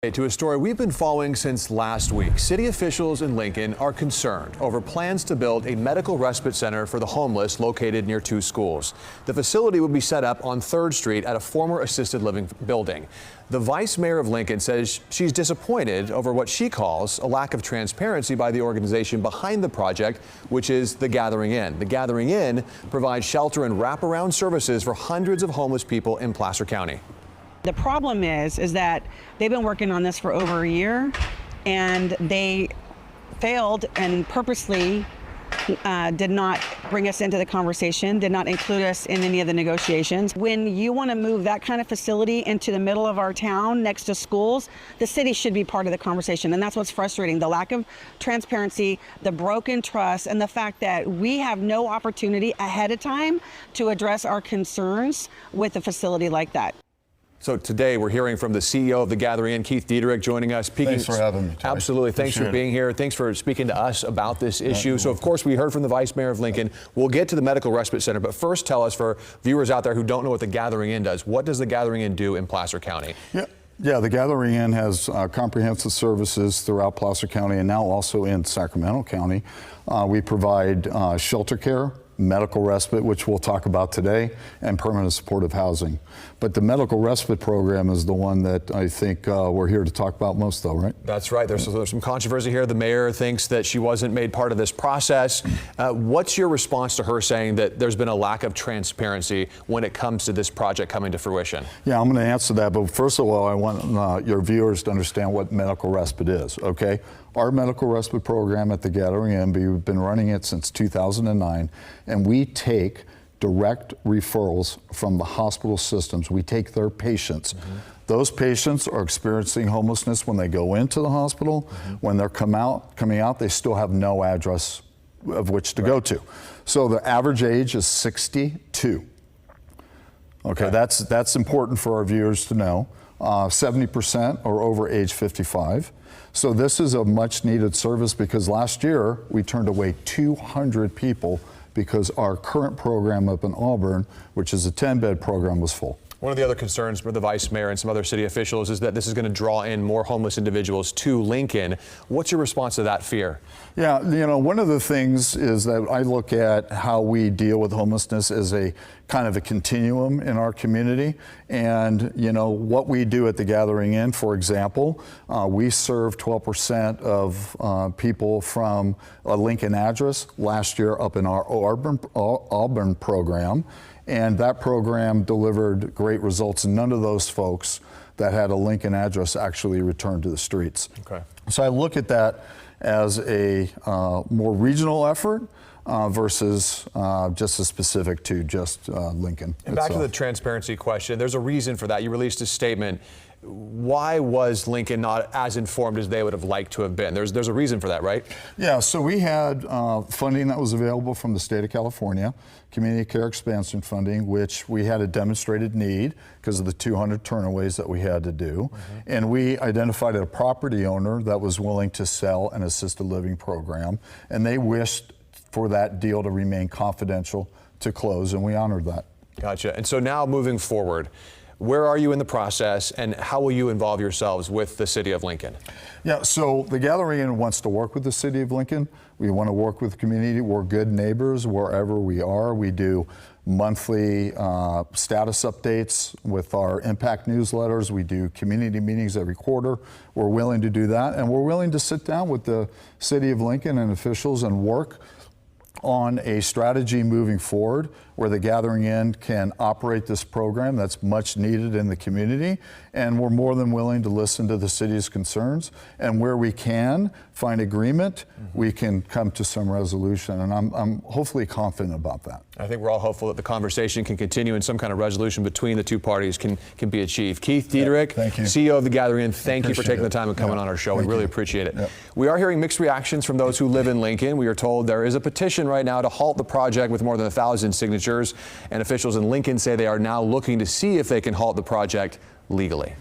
To a story we've been following since last week. City officials in Lincoln are concerned over plans to build a medical respite center for the homeless located near two schools. The facility would be set up on 3rd Street at a former assisted living building. The vice mayor of Lincoln says she's disappointed over what she calls a lack of transparency by the organization behind the project, which is The Gathering Inn. The Gathering Inn provides shelter and wraparound services for hundreds of homeless people in Placer County. The problem is that they've been working on this for over a year, and they failed and purposely did not bring us into the conversation, did not include us in any of the negotiations. When you want to move that kind of facility into the middle of our town next to schools, the city should be part of the conversation, and that's what's frustrating. The lack of transparency, the broken trust, and the fact that we have no opportunity ahead of time to address our concerns with a facility like that. So today we're hearing from the CEO of The Gathering Inn, Keith Dederich, joining us. Thanks for having me, Terry. Absolutely. Thanks for being here. Thanks for speaking to us about this issue. So, of course, we heard from the Vice Mayor of Lincoln. We'll get to the Medical Respite Center, but first tell us, for viewers out there who don't know what The Gathering Inn does, what does The Gathering Inn do in Placer County? Yeah, The Gathering Inn has comprehensive services throughout Placer County and now also in Sacramento County. We provide shelter care, medical respite, which we'll talk about today, and permanent supportive housing. But the medical respite program is the one that I think we're here to talk about most, though, right? That's right. There's some controversy here. The mayor thinks that she wasn't made part of this process. What's your response to her saying that there's been a lack of transparency when it comes to this project coming to fruition? Yeah, I'm going to answer that. But first of all, I want your viewers to understand what medical respite is, okay? Our medical respite program at The Gathering Inn, we've been running it since 2009, and we take direct referrals from the hospital systems. We take their patients. Those patients are experiencing homelessness when they go into the hospital. When they're coming out, they still have no address of which to go to. So the average age is 62. Okay, that's important for our viewers to know. 70% are over age 55. So this is a much needed service, because last year we turned away 200 people because our current program up in Auburn, which is a 10-bed program, was full. One of the other concerns for the vice mayor and some other city officials is that this is going to draw in more homeless individuals to Lincoln. What's your response to that fear? Yeah, you know, one of the things is that I look at how we deal with homelessness as a kind of a continuum in our community. And, you know, what we do at The Gathering Inn, for example, we serve 12% of people from a Lincoln address last year up in our Auburn program. And that program delivered great results. None of those folks that had a Lincoln address actually returned to the streets. Okay. So I look at that as a more regional effort versus just as specific to just Lincoln. And back to the transparency question, there's a reason for that. You released a statement. Why was Lincoln not as informed as they would have liked to have been? There's a reason for that, right? Yeah, so we had funding that was available from the state of California, Community Care Expansion funding, which we had a demonstrated need because of the 200 turnaways that we had to do. And we identified a property owner that was willing to sell an assisted living program, and they wished for that deal to remain confidential to close, and we honored that. Gotcha. And so now moving forward, where are you in the process, and how will you involve yourselves with the city of Lincoln? Yeah, so The Gathering Inn wants to work with the city of Lincoln. We want to work with the community. We're good neighbors wherever we are. We do monthly status updates with our impact newsletters. We do community meetings every quarter. We're willing to do that, and we're willing to sit down with the city of Lincoln and officials and work on a strategy moving forward where The Gathering Inn can operate this program that's much needed in the community. And we're more than willing to listen to the city's concerns, and where we can find agreement, we can come to some resolution. And I'm hopefully confident about that. I think we're all hopeful that the conversation can continue and some kind of resolution between the two parties can be achieved. Keith Dederich, thank you. CEO of The Gathering Inn, thank you for taking the time and coming on our show. We really appreciate it. We are hearing mixed reactions from those who live in Lincoln. We are told there is a petition right now to halt the project with more than 1,000 signatures, and officials in Lincoln say they are now looking to see if they can halt the project legally.